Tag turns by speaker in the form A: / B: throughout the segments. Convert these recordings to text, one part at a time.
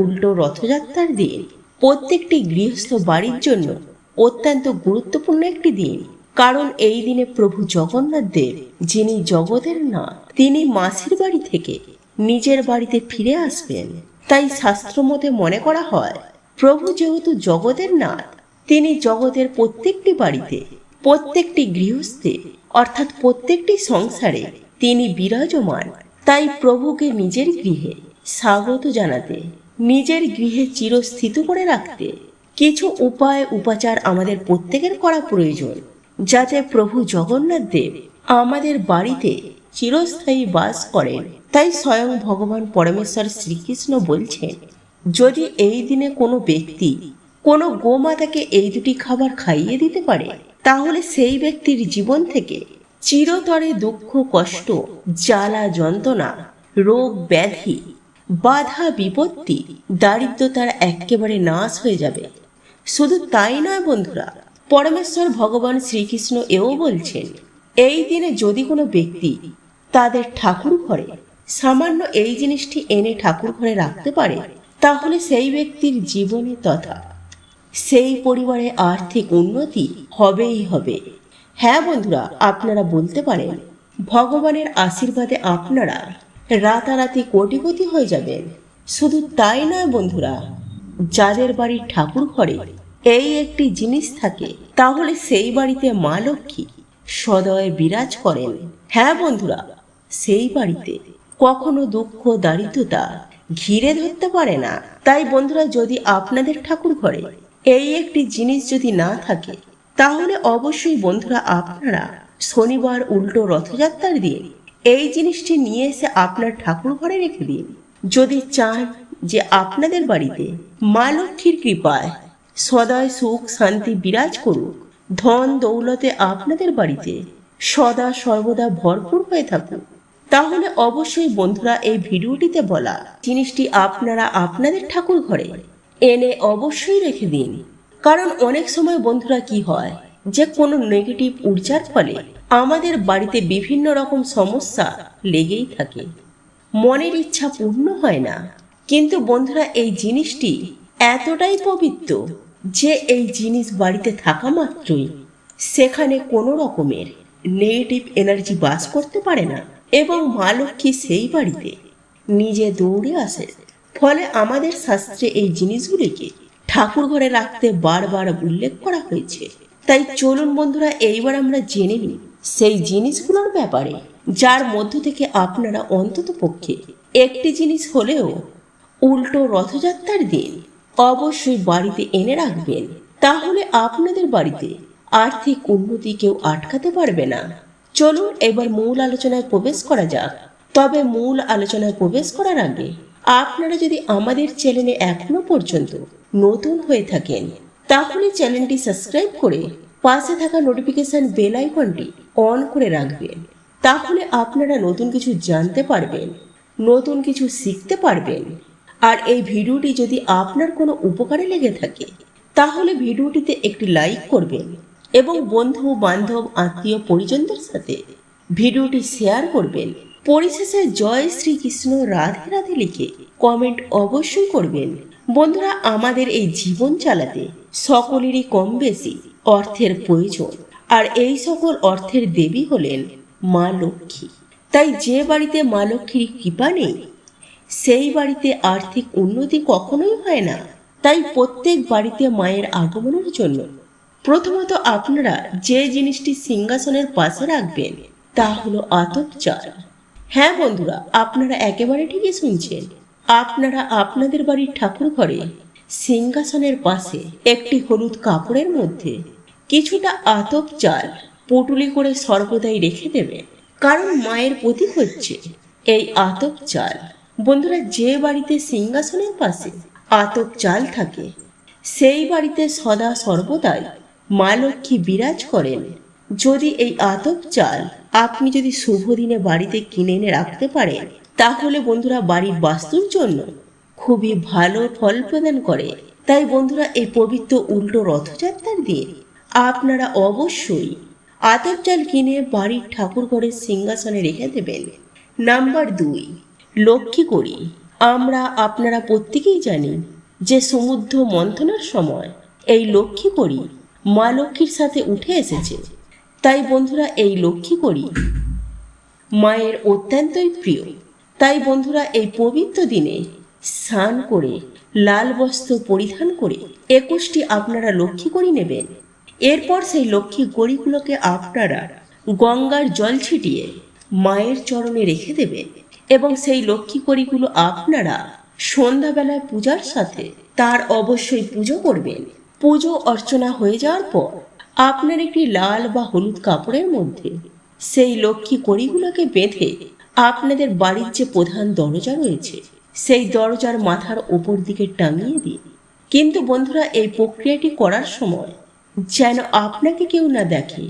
A: উল্টো রথযাত্রার দিন প্রত্যেকটি গৃহস্থ বাড়ির জন্য অত্যন্ত গুরুত্বপূর্ণ একটি দিন। কারণ এই দিনে প্রভু জগন্নাথ দেব, যিনি জগতের নাথ, তিনি মাসির বাড়ি থেকে নিজের বাড়িতে ফিরে আসবেন। তাই শাস্ত্রমতে মনে করা হয়, প্রভু যেহেতু জগতের নাথ, তিনি জগতের প্রত্যেকটি বাড়িতে, প্রত্যেকটি গৃহস্থে অর্থাৎ প্রত্যেকটি সংসারে তিনি বিরাজমান। তাই প্রভুকে নিজের গৃহে স্বাগত জানাতে, নিজের গৃহে চিরস্থিত করে রাখতে কিছু উপায় উপাচার আমাদের প্রত্যেকের করা প্রয়োজন, যাতে প্রভু জগন্নাথ দেব আমাদের বাড়িতে চিরস্থায়ী বাস করেন। তাই স্বয়ং ভগবান পরমেশ্বর শ্রীকৃষ্ণ বলছেন, যদি এই দিনে কোনো ব্যক্তি কোনো গোমাতাকে এই দুটি খাবার খাইয়ে দিতে পারে, তাহলে সেই ব্যক্তির জীবন থেকে চিরতরে দুঃখ, কষ্ট, জ্বালা যন্ত্রণা, রোগ ব্যাধি, বাধা বিপত্তি, দারিদ্রতার একেবারে নাশ হয়ে যাবে। শুধু তাই নয় বন্ধুরা, পরমেশ্বর ভগবান শ্রীকৃষ্ণ এও বলছেন, এই দিনে যদি কোনো ব্যক্তি তাদের ঠাকুর ঘরে সামান্য এই জিনিসটি এনে ঠাকুর ঘরে রাখতে পারে, তাহলে সেই ব্যক্তির জীবনে তথা সেই পরিবারে আর্থিক উন্নতি হবেই হবে। হ্যাঁ বন্ধুরা, আপনারা বলতে পারেন, ভগবানের আশীর্বাদে আপনারা রাতারাতি কোটিপতি হয়ে যাবেন। শুধু তাই নয় বন্ধুরা, যাদের বাড়ির ঠাকুর ঘরে এই একটি জিনিস থাকে, তাহলে সেই বাড়িতে মা লক্ষ্মী সদয় বিরাজ করেন। হ্যাঁ বন্ধুরা, সেই বাড়িতে কখনো দুঃখ দারিদ্রতা ঘিরে ধরতে পারে না। তাই বন্ধুরা, যদি আপনাদের ঠাকুর ঘরে এই একটি জিনিস যদি না থাকে, তাহলে অবশ্যই বন্ধুরা আপনারা শনিবার উল্টো রথযাত্রার দিন এই জিনিসটি নিয়ে এসে আপনার ঠাকুর ঘরে রেখে দিন। যদি চান যে আপনাদের বাড়িতে মা লক্ষ্মীর কৃপায় সদায় সুখ শান্তি বিরাজ করুক, ধন দৌলতে আপনাদের বাড়িতে সদা সর্বদা ভরপুর হয়ে থাকুক, তাহলে অবশ্যই বন্ধুরা এই ভিডিওটিতে বলা জিনিসটি আপনারা আপনাদের ঠাকুর ঘরে এনে অবশ্যই রেখে দিন। কারণ অনেক সময় বন্ধুরা কি হয়, যে কোনো নেগেটিভ ঊর্জার ফলে আমাদের বাড়িতে বিভিন্ন রকম সমস্যা লেগেই থাকে, মনের ইচ্ছা পূর্ণ হয় না। কিন্তু বন্ধুরা, এই জিনিসটি এতটাই পবিত্র যে এই জিনিস বাড়িতে থাকা মাত্রই সেখানে কোনো রকমের নেগেটিভ এনার্জি বাস করতে পারে না, এবং মা লক্ষ্মী সেই বাড়িতে নিজে দৌড়ে আসে। ফলে আমাদের শাস্ত্রে এই জিনিসগুলিকে ঠাকুর ঘরে রাখতে বারবার উল্লেখ করা হয়েছে। তাই চলুন বন্ধুরা, এইবার আমরা জেনে নিই সেই জিনিসগুলোর ব্যাপারে, যার মধ্য থেকে আপনারা অন্তত পক্ষে একটি জিনিস হলেও উল্টো রথযাত্রার দিন অবশ্যই বাড়িতে এনে রাখবেন। তাহলে আপনাদের বাড়িতে আর্থিক উন্নতি কেউ আটকাতে পারবে না। চলুন এবার মূল আলোচনায় প্রবেশ করা যাক। তবে মূল আলোচনায় প্রবেশ করার আগে আপনারা যদি আমাদের চ্যানেলে এখনো পর্যন্ত নতুন হয়ে থাকেন, তাহলে চ্যানেলটি সাবস্ক্রাইব করে পাশে থাকা নোটিফিকেশন বেল আইকনটি অন করে রাখবেন। তাহলে আপনারা নতুন কিছু জানতে পারবেন, নতুন কিছু শিখতে পারবেন। আর এই ভিডিওটি যদি আপনার কোনো উপকারে লেগে থাকে, তাহলে ভিডিওটিতে একটি লাইক করবেন এবং বন্ধু বান্ধব আত্মীয় পরিজনদের সাথে ভিডিওটি শেয়ার করবেন। পরিশেষে জয় শ্রীকৃষ্ণ রাধে রাধে লিখে কমেন্ট অবশ্যই করবেন। বন্ধুরা, আমাদের এই জীবন চালাতে সকলেরই কম বেশি অর্থের প্রয়োজন, আর এই সকল অর্থের দেবী হলেন মা লক্ষ্মী। তাই যে বাড়িতে মা লক্ষ্মীর কৃপা নেই, সেই বাড়িতে আর্থিক উন্নতি কখনোই হয় না। তাই প্রত্যেক বাড়িতে মায়ের আগমনের জন্য প্রথমত আপনারা যে জিনিসটি সিংহাসনের পাশে রাখবেন তা হলো আতপ চাল। হ্যাঁ বন্ধুরা, আপনারা একেবারে ঠিকই শুনছেন। আপনারা আপনাদের বাড়ির ঠাকুর ঘরে সিংহাসনের পাশে একটি হলুদ কাপড়ের মধ্যে কিছুটা আতপ চাল পুটুলি করে সর্বদাই রেখে দেবেন। কারণ মায়ের প্রতীক হচ্ছে এই আতপ চাল। বন্ধুরা, যে বাড়িতে সিংহাসনের পাশে আতপ চাল থাকে, সেই বাড়িতে সদা সর্বদাই মা লক্ষ্মী বিরাজ করেন। যদি এই আতপ চাল আপনি যদি শুভ দিনে বাড়িতে কিনে এনে রাখতে পারেন, তাহলে বন্ধুরা বাড়ির বাস্তুর জন্য খুবই ভালো ফল প্রদান করে। তাই বন্ধুরা, এই পবিত্র উল্টো রথযাত্রার দিন আপনারা অবশ্যই আতপ চাল কিনে বাড়ির ঠাকুর ঘরের সিংহাসনে রেখে দেবেন। নাম্বার 2, লক্ষ্মী কড়ি। আমরা আপনারা প্রত্যেকেই জানি যে সমুদ্র মন্থনের সময় এই লক্ষ্মী করি মা লক্ষ্মীর সাথে উঠে এসেছে। তাই বন্ধুরা এই লক্ষ্মী করি মায়ের অত্যন্তই প্রিয়। তাই বন্ধুরা এই পবিত্র দিনে স্নান করে লাল বস্ত্র পরিধান করে 21টি আপনারা লক্ষ্মী করি নেবেন। এরপর সেই লক্ষ্মী কড়িগুলোকে আপনারা গঙ্গার জল ছিটিয়ে মায়ের চরণে রেখে দেবেন এবং সেই লক্ষ্মী কড়িগুলো আপনারা সন্ধ্যাবেলায় পূজার সাথে তার অবশ্যই পুজো করবেন। পুজো অর্চনা হয়ে যাওয়ার পর আপনার একটি লাল বা হলুদ কাপড়ের মধ্যে সেই লক্ষ্মী কড়িগুলোকে বেঁধে আপনাদের বাড়ির যে প্রধান দরজা রয়েছে সেই দরজার মাথার ওপর দিকে টাঙিয়ে দিন। কিন্তু বন্ধুরা এই প্রক্রিয়াটি করার সময় যেন আপনাকে কেউ না দেখে,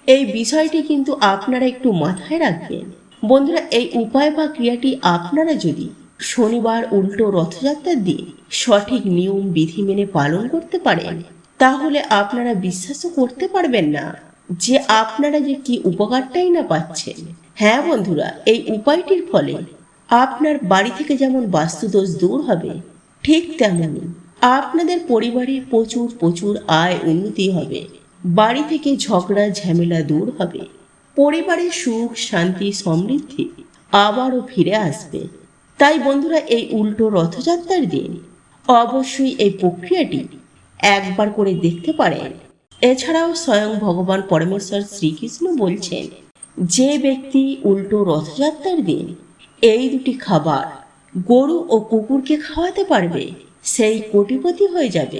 A: এই বিষয়টি কিন্তু আপনারা একটু মাথায় রাখবেন। বন্ধুরা এই উপায় বা ক্রিয়াটি আপনারা যদি শনিবার উল্টো রথযাত্রার দিন সঠিক নিয়ম বিধি মেনে পালন করতে পারেন, তাহলে আপনারা বিশ্বাসও করতে পারবেন না যে আপনারা যে কি উপকারটাই না পাচ্ছেন। হ্যাঁ বন্ধুরা, এই উপায়টির ফলে আপনার বাড়ি থেকে যেমন বাস্তুদোষ দূর হবে, ঠিক তেমনি আপনাদের পরিবারে প্রচুর প্রচুর আয় উন্নতি হবে, বাড়ি থেকে ঝগড়া ঝামেলা দূর হবে, পরিবারের সুখ শান্তি সমৃদ্ধি আবারও ফিরে আসবে। তাই বন্ধুরা এই উল্টো রথযাত্রার দিন অবশ্যই এই প্রক্রিয়াটি একবার করে দেখতে পারেন। এছাড়াও স্বয়ং ভগবান পরমেশ্বর শ্রীকৃষ্ণ বলছেন, যে ব্যক্তি উল্টো রথযাত্রার দিন এই দুটি খাবার গরু ও কুকুরকে খাওয়াতে পারবে সেই কোটিপতি হয়ে যাবে।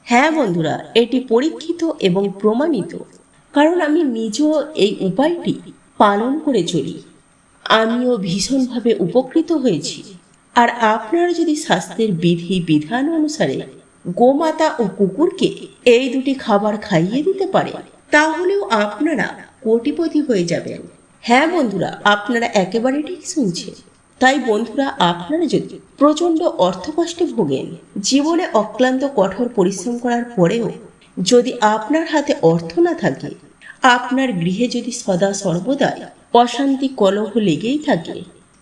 A: হ্যাঁ বন্ধুরা, এটি পরীক্ষিত এবং প্রমাণিত, কারণ আমি নিজেও এই উপায়টি পালন করে চলি। আমিও ভীষণভাবে উপকৃত হয়েছি। আর আপনারা যদি স্বাস্থ্যের বিধি বিধান অনুসারে গোমাতা ও কুকুরকে এই দুটি খাবার খাইয়ে দিতে পারেন, তাহলেও আপনারা কোটিপতি হয়ে যাবেন। হ্যাঁ বন্ধুরা, আপনারা একেবারে ঠিক শুনছেন। তাই বন্ধুরা, আপনারা যদি প্রচন্ড অর্থকষ্টে ভোগেন, জীবনে অক্লান্ত কঠোর পরিশ্রম করার পরেও যদি আপনার হাতে অর্থ না থাকে, আপনার গৃহে যদি সদা সর্বদাই অশান্তি কলহ লেগেই থাকে,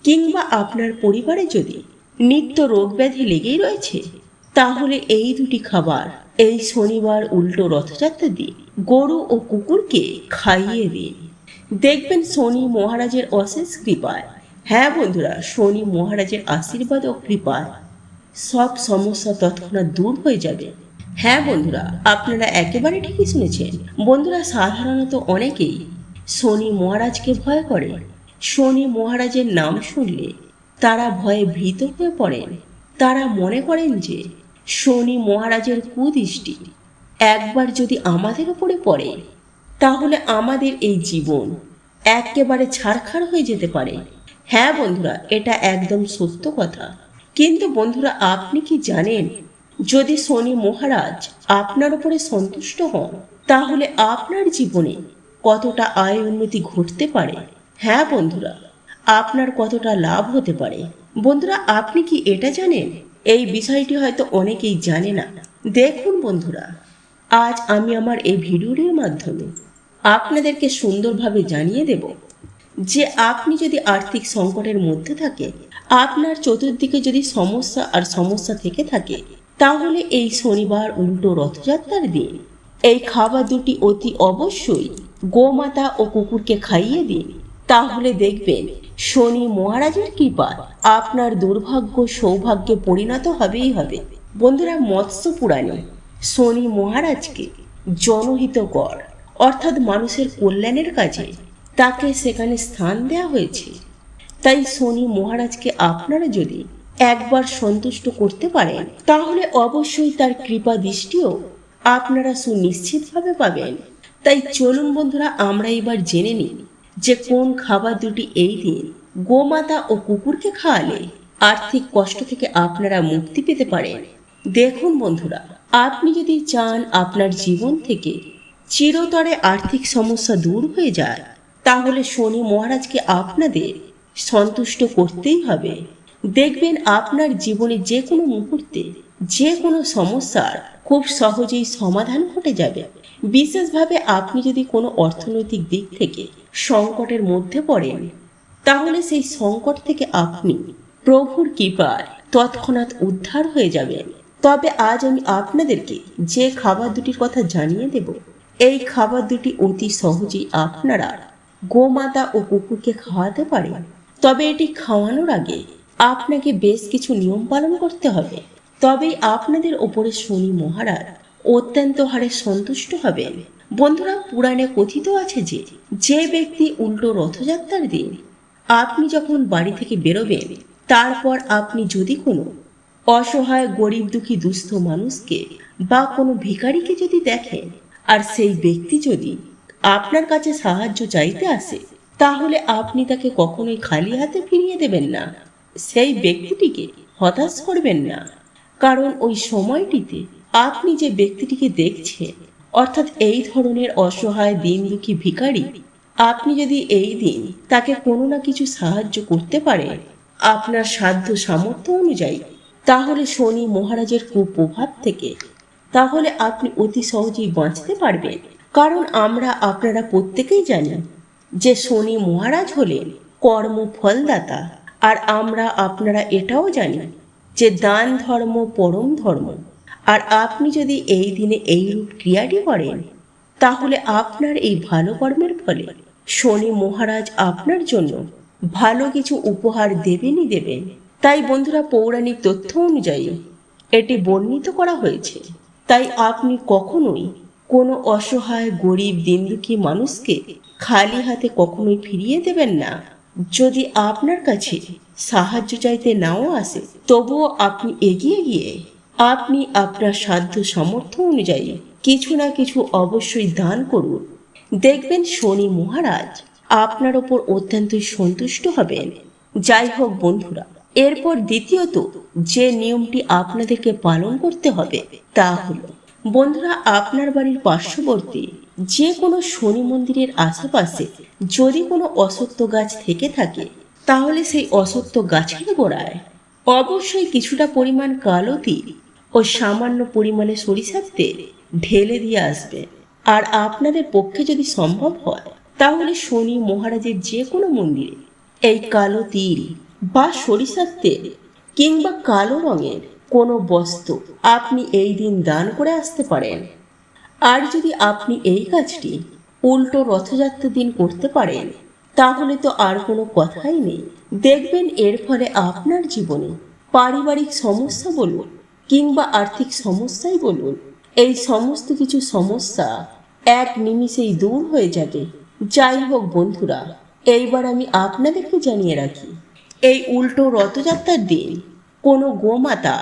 A: কিংবা আপনার পরিবারে যদি নিত্য রোগ ব্যাধি লেগেই রয়েছে, তাহলে এই দুটি খাবার এই শনিবার উল্টো রথযাত্রা দিন গরু ও কুকুরকে খাইয়ে দিন। দেখবেন শনি মহারাজের অশেষ কৃপায়, হ্যাঁ বন্ধুরা, শনি মহারাজের আশীর্বাদ ও কৃপায় সব সমস্যা তৎক্ষণাৎ দূর হয়ে যাবে। হ্যাঁ বন্ধুরা, আপনারা একেবারে ঠিকই শুনেছেন। বন্ধুরা, সাধারণত অনেকেই শনি মহারাজকে ভয় করে। শনি মহারাজের নাম শুনলে তারা ভয়ে ভীত হয়ে পড়েন। তারা মনে করেন যে শনি মহারাজের কুদৃষ্টি একবার যদি আমাদের উপরে পড়ে, তাহলে আমাদের এই জীবন একেবারে ছারখার হয়ে যেতে পারে। হ্যাঁ বন্ধুরা, এটা একদম সত্য কথা। কিন্তু বন্ধুরা, আপনি কি জানেন, যদি শনি মহারাজ আপনার উপরে সন্তুষ্ট হন, তাহলে আপনার জীবনে কতটা আয় উন্নতি ঘটতে পারে? হ্যাঁ বন্ধুরা, আপনার কতটা লাভ হতে পারে। বন্ধুরা, আপনি কি এটা জানেন? এই বিষয়টি হয়তো অনেকেই জানে না। দেখুন বন্ধুরা, আজ আমি আমার এই ভিডিওটির মাধ্যমে আপনাদেরকে সুন্দরভাবে জানিয়ে দেব যে আপনি যদি আর্থিক সংকটের মধ্যে থাকে, আপনার চতুর্দিকে যদি সমস্যা থেকে থাকে, তাহলে এই শনিবার উল্টো রথযাত্রার দিন এই খাবার দুটি অতি অবশ্যই গোমাতা ও কুকুরকে খাইয়ে দিন। তাহলে দেখবেন শনি মহারাজের কৃপা আপনার দুর্ভাগ্য সৌভাগ্যে পরিণত হবেই হবে। বন্ধুরা, মৎস্য পুরাণে শনি মহারাজকে জনহিতকর অর্থাৎ মানুষের কল্যাণের কাজে তাকে সেখানে স্থান দেওয়া হয়েছে। তাই শনি মহারাজকে আপনারা যদি একবার সন্তুষ্ট করতে পারেন, তাহলে অবশ্যই তার কৃপা দৃষ্টিও আপনারা সুনিশ্চিতভাবে পাবেন। তাই চলুন বন্ধুরা, আমরা এবার জেনে নিই যে কোন খাবার দুটি এই দিন গোমাতা ও কুকুরকে খাওয়ালে আর্থিক কষ্ট থেকে আপনারা মুক্তি পেতে পারেন। দেখুন বন্ধুরা, আপনি যদি চান আপনার জীবন থেকে চিরতরে আর্থিক সমস্যা দূর হয়ে যায়, তাহলে শনি মহারাজকে আপনাদের সন্তুষ্ট করতেই হবে। দেখবেন আপনার জীবনে যে কোনো মুহূর্তে যে কোনো সমস্যার খুব সহজেই সমাধান ঘটে যাবে। বিশেষভাবে আপনি যদি কোনো অর্থনৈতিক দিক থেকে সংকটের মধ্যে পড়েন, তাহলে সেই সংকট থেকে আপনি প্রভুর কৃপায় তৎক্ষণাৎ উদ্ধার হয়ে যাবেন। তবে আজ আমি আপনাদেরকে যে খাবার দুটির কথা জানিয়ে দেব, এই খাবার দুটি অতি সহজেই আপনারা গোমাতা ও কুকুরকে খাওয়াতে পারেন। তবে এটি খাওয়ানোর আগে আপনাকে বেশ কিছু নিয়ম পালন করতে হবে। তবেই আপনাদের ওপরে শনি মহারাজ অত্যন্ত হারে সন্তুষ্ট হবেন। বন্ধুরা, পুরাণে কথিত আছে যে যে ব্যক্তি উল্টো রথযাত্রার দিন আপনি যখন বাড়ি থেকে বেরোবেন, তারপর আপনি যদি কোনো অসহায় গরিব দুঃখী দুস্থ মানুষকে বা কোনো ভিখারিকে যদি দেখেন, আর সেই ব্যক্তি যদি আপনার কাছে সাহায্য চাইতে আসে, তাহলে আপনি তাকে কখনোই খালি হাতে ফিরিয়ে দেবেন না। সেই ব্যক্তিটিকে হতাশ করবেন না, কারণ ওই সময়টিতে আপনি যে ব্যক্তিটিকে দেখছেন, অর্থাৎ এই ধরনের অসহায় দিন দুঃখী ভিখারি, আপনি যদি এই দিন তাকে কোনো না কিছু সাহায্য করতে পারেন আপনার সাধ্য সামর্থ্য অনুযায়ী, তাহলে শনি মহারাজের কুপ্রভাব থেকে তাহলে আপনি অতি সহজেই বাঁচতে পারবেন। কারণ আমরা আপনারা প্রত্যেকেই জানি যে শনি মহারাজ হলেন কর্মফলদাতা, আর আমরা আপনারা এটাও জানি যে দান ধর্ম পরম ধর্ম। আর আপনি যদি এই দিনে এইরূপ ক্রিয়াটি করেন, তাহলে আপনার এই ভালো কর্মের ফলে শনি মহারাজ আপনার জন্য ভালো কিছু উপহার দেবেনই দেবেন। তাই বন্ধুরা, পৌরাণিক তথ্য অনুযায়ী এটি বর্ণিত করা হয়েছে। তাই আপনি কখনোই কোনো অসহায় গরিব দিনদুঃখী মানুষকে খালি হাতে কখনোই ফিরিয়ে দেবেন না। যদি আপনার কাছে সাহায্য চাইতে নাও আসে, তবুও আপনি এগিয়ে গিয়ে আপনি আপনার সাধ্য সামর্থ্য অনুযায়ী কিছু না কিছু অবশ্যই দান করুন। দেখবেন শনি মহারাজ আপনার ওপর অত্যন্তই সন্তুষ্ট হবেন। যাই হোক বন্ধুরা, এরপর দ্বিতীয়ত যে নিয়মটি আপনাদেরকে পালন করতে হবে তা হলো, বন্ধুরা, আপনার বাড়ির পার্শ্ববর্তী যে কোনো শনি মন্দিরের আশেপাশে যদি কোনো অশ্বত্থ গাছ থেকে থাকে, তাহলে সেই অশ্বত্থ গাছের গোড়ায় অবশ্যই কিছুটা পরিমাণ কালো তিল ও সামান্য পরিমাণে সরিষার তেল ঢেলে দিয়ে আসবে। আর আপনাদের পক্ষে যদি সম্ভব হয়, তাহলে শনি মহারাজের যে কোনো মন্দিরে এই কালো তিল বা সরিষার তেল কিংবা কালো রঙের কোনো বস্তু আপনি এই দিন দান করে আসতে পারেন। আর যদি আপনি এই কাজটি উল্টো রথযাত্রার দিন করতে পারেন, তাহলে তো আর কোনো কথাই নেই। দেখবেন এর ফলে আপনার জীবনে পারিবারিক সমস্যা বলুন কিংবা আর্থিক সমস্যাই বলুন, এই সমস্ত কিছু সমস্যা এক নিমিষেই দূর হয়ে যাবে। যাই হোক বন্ধুরা, এইবার আমি আপনাদেরকে জানিয়ে রাখি, এই উল্টো রথযাত্রার দিন কোনো গোমাতা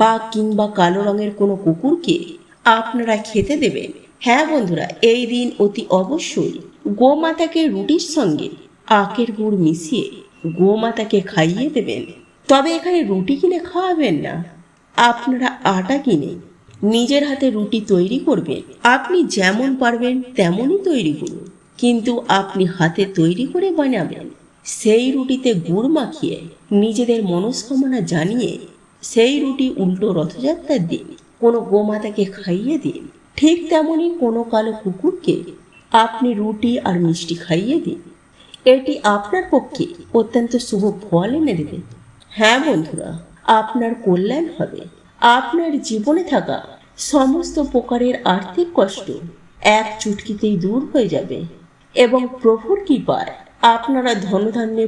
A: বা কিংবা কালো রঙের কোনো কুকুরকে আপনারা খেতে দেবেন। হ্যাঁ বন্ধুরা, এই দিন অতি অবশ্যই গোমাতাকে রুটির সঙ্গে আখের গুড় মিশিয়ে গোমাতাকে খাইয়ে দেবেন। তবে এখানে রুটি কিনে খাওয়াবেন না, আপনারা আটা কিনে নিজের হাতে রুটি তৈরি করবেন। আপনি যেমন পারবেন তেমনই তৈরি করুন, কিন্তু আপনি হাতে তৈরি করে বানাবেন। সেই রুটিতে গুড় মাখিয়ে নিজেদের মনস্কামনা জানিয়ে সেই রুটি উল্টো রথযাত্রার দিন কোনো গোমাতাকে খাইয়ে দিন। ঠিক তেমনই কোনো কালো কুকুরকে আপনি রুটি আর মিষ্টি খাইয়ে দিন। এটি আপনার পক্ষে অত্যন্ত শুভ ফল এনে দেবে। হ্যাঁ বন্ধুরা, আপনার কল্যাণ হবে। আপনার জীবনে থাকা সমস্ত প্রকারের আর্থিক কষ্ট এক চুটকিতেই দূর হয়ে যাবে এবং প্রভুর কৃপায় আপনারা ধনধান্যে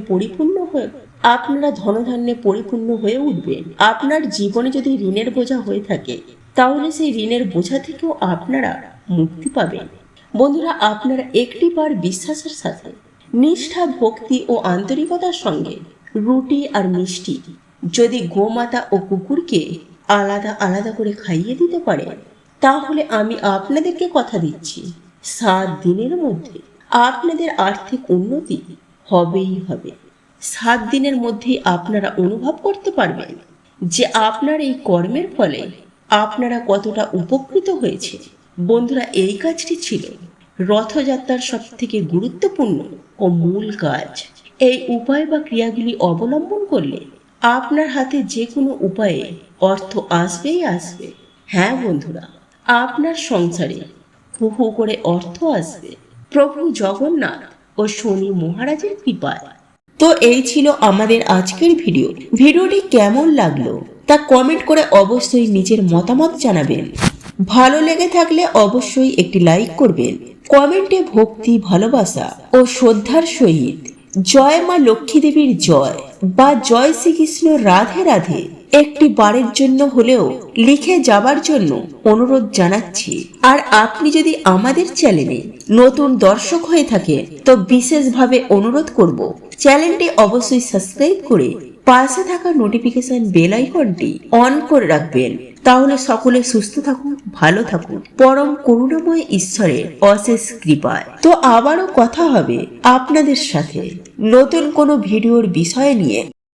A: পরিপূর্ণ হয়ে উঠবেন। আপনার জীবনে যদি ঋণের বোঝা হয়ে থাকে, তাহলে সেই ঋণের বোঝা থেকেও আপনারা মুক্তি পাবেন। বন্ধুরা, আপনারা একটিবার বিশ্বাসের সাথে নিষ্ঠা ভক্তি ও আন্তরিকতার সঙ্গে রুটি আর মিষ্টি যদি গোমাতা ও কুকুরকে আলাদা আলাদা করে খাইয়ে দিতে পারেন, তাহলে আমি আপনাদেরকে কথা দিচ্ছি 7 দিনের মধ্যে আপনাদের আর্থিক উন্নতি হবেই হবে। 7 দিনের মধ্যেই আপনারা অনুভব করতে পারবেন যে আপনার এই কর্মের ফলে আপনারা কতটা উপকৃত হয়েছে। বন্ধুরা, এই কাজটি ছিল রথযাত্রার সবথেকে গুরুত্বপূর্ণ ও মূল কাজ। এই উপায় বা ক্রিয়াগুলি অবলম্বন করলে আপনার হাতে যে কোনো উপায়ে অর্থ আসবেই আসবে। হ্যাঁ বন্ধুরা, আপনার সংসারে হু হু করে অর্থ আসবে প্রভু জগন্নাথ ও শনি মহারাজের কৃপায়। তো এই ছিল আমাদের আজকের ভিডিওটি কেমন লাগলো তা কমেন্ট করে অবশ্যই নিজের মতামত জানাবেন। ভালো লেগে থাকলে অবশ্যই একটি লাইক করবেন। কমেন্টে ভক্তি, ভালোবাসা ও শ্রদ্ধার সহিত জয় মা লক্ষ্মী দেবীর জয় বা জয় শ্রীকৃষ্ণ রাধে রাধে একটি বারের জন্য হলেও লিখে যাবার জন্য অনুরোধ জানাচ্ছি। আর আপনি যদি আমাদের চ্যানেলে নতুন দর্শক হয়ে থাকেন তো বিশেষভাবে অনুরোধ করব চ্যানেলটি অবশ্যই সাবস্ক্রাইব করে পাশে থাকা নোটিফিকেশন বেল আইকনটি অন করে রাখবেন। তাহলে সকলে সুস্থ থাকুন, ভালো থাকুন, পরম করুণাময় ঈশ্বরের অশেষ কৃপায়। তো আবারও কথা হবে আপনাদের সাথে নতুন কোনো ভিডিওর বিষয় নিয়ে।